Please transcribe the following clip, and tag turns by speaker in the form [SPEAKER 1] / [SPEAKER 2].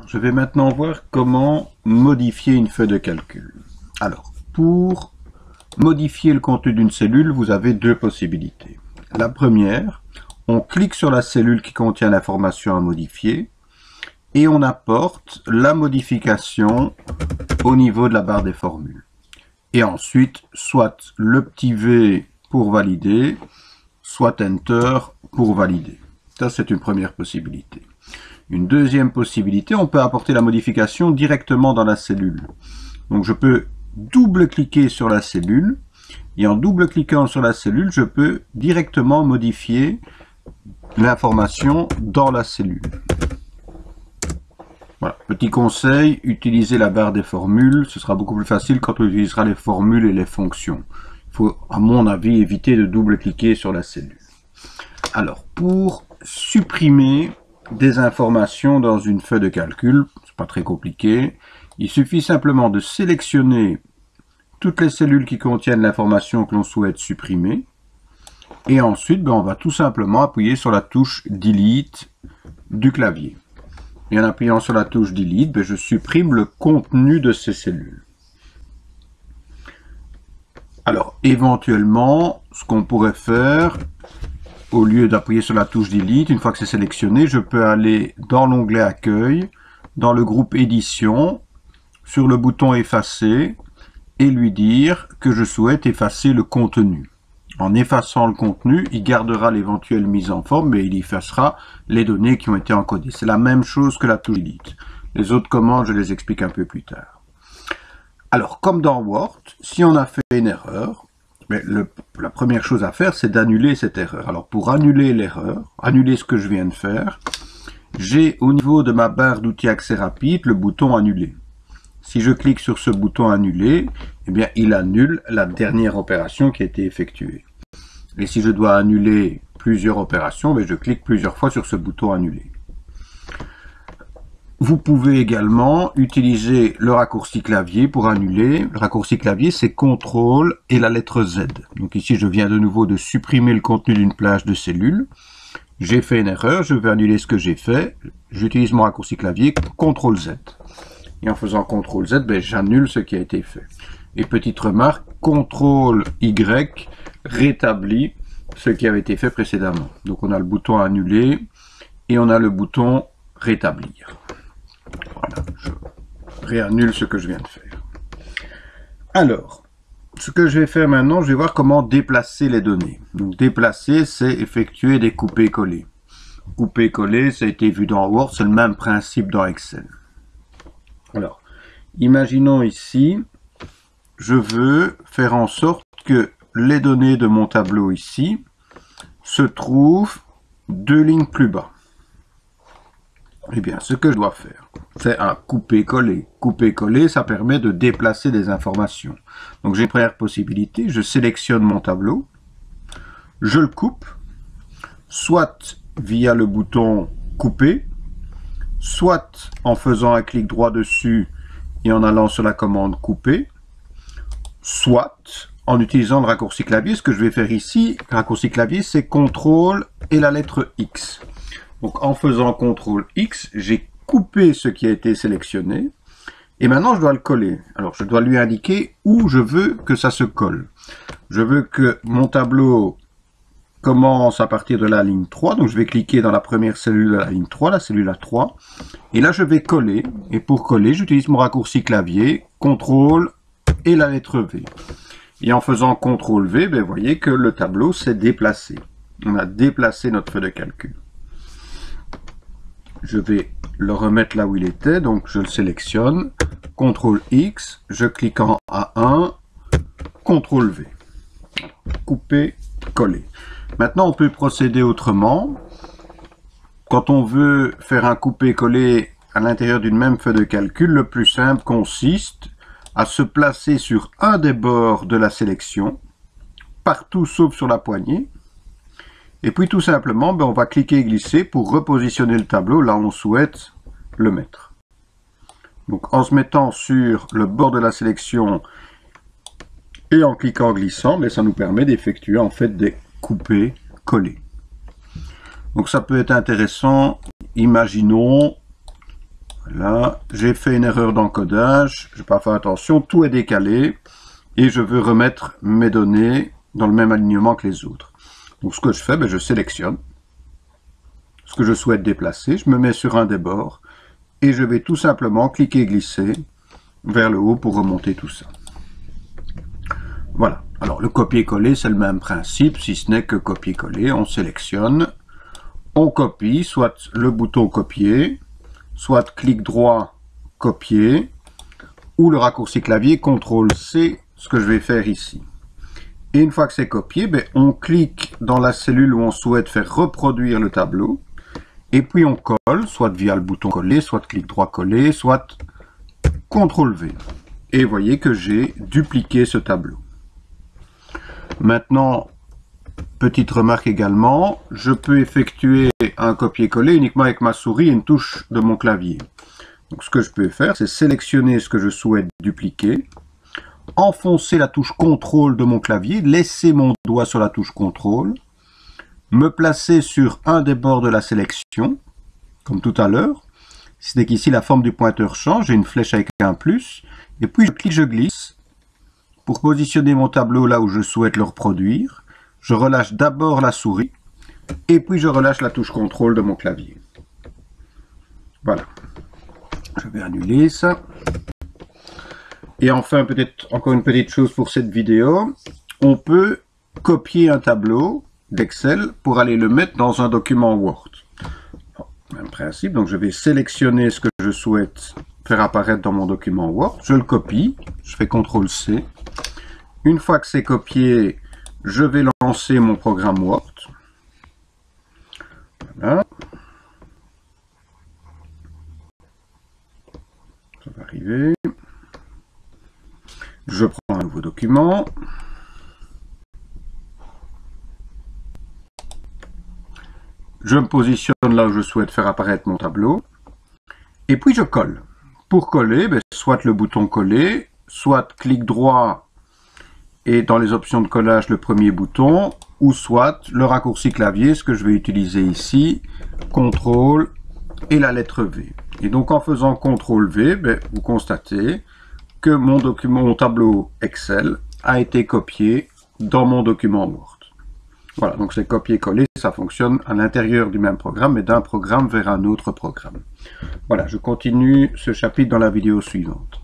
[SPEAKER 1] Alors, je vais maintenant voir comment modifier une feuille de calcul. Alors, pour modifier le contenu d'une cellule, vous avez deux possibilités. La première, on clique sur la cellule qui contient l'information à modifier et on apporte la modification au niveau de la barre des formules. Et ensuite, soit le petit V pour valider, soit Enter pour valider. Ça, c'est une première possibilité. Une deuxième possibilité, on peut apporter la modification directement dans la cellule. Donc je peux double-cliquer sur la cellule, et en double-cliquant sur la cellule, je peux directement modifier l'information dans la cellule. Voilà. Petit conseil, utilisez la barre des formules, ce sera beaucoup plus facile quand on utilisera les formules et les fonctions. Il faut, à mon avis, éviter de double-cliquer sur la cellule. Alors, pour supprimer des informations dans une feuille de calcul, c'est pas très compliqué. Il suffit simplement de sélectionner toutes les cellules qui contiennent l'information que l'on souhaite supprimer. Et ensuite, on va tout simplement appuyer sur la touche Delete du clavier. Et en appuyant sur la touche Delete, je supprime le contenu de ces cellules. Alors, éventuellement, ce qu'on pourrait faire, au lieu d'appuyer sur la touche Delete, une fois que c'est sélectionné, je peux aller dans l'onglet Accueil, dans le groupe Édition, sur le bouton Effacer, et lui dire que je souhaite effacer le contenu. En effaçant le contenu, il gardera l'éventuelle mise en forme, mais il effacera les données qui ont été encodées. C'est la même chose que la touche Delete. Les autres commandes, je les explique un peu plus tard. Alors, comme dans Word, si on a fait une erreur, la première chose à faire, c'est d'annuler cette erreur. Alors, pour annuler l'erreur, annuler ce que je viens de faire, j'ai au niveau de ma barre d'outils accès rapide le bouton Annuler. Si je clique sur ce bouton Annuler, eh bien, il annule la dernière opération qui a été effectuée. Et si je dois annuler plusieurs opérations, je clique plusieurs fois sur ce bouton Annuler. Vous pouvez également utiliser le raccourci clavier pour annuler. Le raccourci clavier, c'est CTRL et la lettre Z. Donc ici, je viens de nouveau de supprimer le contenu d'une plage de cellules. J'ai fait une erreur, je vais annuler ce que j'ai fait. J'utilise mon raccourci clavier CTRL Z. Et en faisant CTRL Z, j'annule ce qui a été fait. Et petite remarque, CTRL Y rétablit ce qui avait été fait précédemment. Donc on a le bouton annuler et on a le bouton rétablir. Voilà, je réannule ce que je viens de faire. Alors, ce que je vais faire maintenant, je vais voir comment déplacer les données. Donc déplacer, c'est effectuer des coupés-collés. Couper-coller, ça a été vu dans Word, c'est le même principe dans Excel. Alors, imaginons ici, je veux faire en sorte que les données de mon tableau ici se trouvent 2 lignes plus bas. Eh bien, ce que je dois faire, c'est un couper-coller. Couper-coller, ça permet de déplacer des informations. Donc, j'ai une première possibilité, je sélectionne mon tableau, je le coupe, soit via le bouton couper, soit en faisant un clic droit dessus et en allant sur la commande couper, soit en utilisant le raccourci clavier. Ce que je vais faire ici, le raccourci clavier, c'est CTRL et la lettre X. Donc en faisant CTRL X, j'ai coupé ce qui a été sélectionné et maintenant je dois le coller. Alors je dois lui indiquer où je veux que ça se colle. Je veux que mon tableau commence à partir de la ligne 3, donc je vais cliquer dans la première cellule de la ligne 3, la cellule A3, et là je vais coller, et pour coller, j'utilise mon raccourci clavier, CTRL et la lettre V. Et en faisant CTRL V, vous voyez que le tableau s'est déplacé. On a déplacé notre feuille de calcul. Je vais le remettre là où il était, donc je le sélectionne, CTRL X, je clique en A1, CTRL V. Couper, coller. Maintenant, on peut procéder autrement. Quand on veut faire un couper-coller à l'intérieur d'une même feuille de calcul, le plus simple consiste à se placer sur un des bords de la sélection, partout sauf sur la poignée. Et puis tout simplement, on va cliquer et glisser pour repositionner le tableau là où on souhaite le mettre. Donc en se mettant sur le bord de la sélection et en cliquant glissant, ça nous permet d'effectuer en fait des couper-coller. Donc ça peut être intéressant, imaginons, Là, j'ai fait une erreur d'encodage, je n'ai pas fait attention, tout est décalé et je veux remettre mes données dans le même alignement que les autres. Donc ce que je fais, je sélectionne ce que je souhaite déplacer, je me mets sur un des bords et je vais tout simplement cliquer et glisser vers le haut pour remonter tout ça. Voilà. Alors le copier-coller, c'est le même principe, si ce n'est que copier-coller, on sélectionne, on copie, soit le bouton copier, soit clic droit, copier, ou le raccourci clavier, CTRL-C, ce que je vais faire ici. Et une fois que c'est copié, on clique dans la cellule où on souhaite faire reproduire le tableau, et puis on colle, soit via le bouton coller, soit clic droit coller, soit CTRL-V. Et vous voyez que j'ai dupliqué ce tableau. Maintenant, petite remarque également, je peux effectuer un copier-coller uniquement avec ma souris et une touche de mon clavier. Donc ce que je peux faire, c'est sélectionner ce que je souhaite dupliquer, enfoncer la touche CTRL de mon clavier, laisser mon doigt sur la touche CTRL, me placer sur un des bords de la sélection, comme tout à l'heure. C'est qu'ici la forme du pointeur change, j'ai une flèche avec un plus, et puis je clique, je glisse, pour positionner mon tableau là où je souhaite le reproduire. Je relâche d'abord la souris, et puis je relâche la touche CTRL de mon clavier. Voilà. Je vais annuler ça. Et enfin, peut-être encore une petite chose pour cette vidéo. On peut copier un tableau d'Excel pour aller le mettre dans un document Word. Bon, même principe, donc je vais sélectionner ce que je souhaite faire apparaître dans mon document Word. Je le copie, je fais CTRL-C. Une fois que c'est copié, je vais lancer mon programme Word. Voilà. Ça va arriver. Je prends un nouveau document. Je me positionne là où je souhaite faire apparaître mon tableau. Et puis je colle. Pour coller, soit le bouton coller, soit clic droit et dans les options de collage le premier bouton, ou soit le raccourci clavier, ce que je vais utiliser ici, CTRL et la lettre V. Et donc en faisant CTRL-V, vous constatez que mon tableau Excel a été copié dans mon document Word. Voilà, donc c'est copier-coller, ça fonctionne à l'intérieur du même programme, mais d'un programme vers un autre programme. Voilà, je continue ce chapitre dans la vidéo suivante.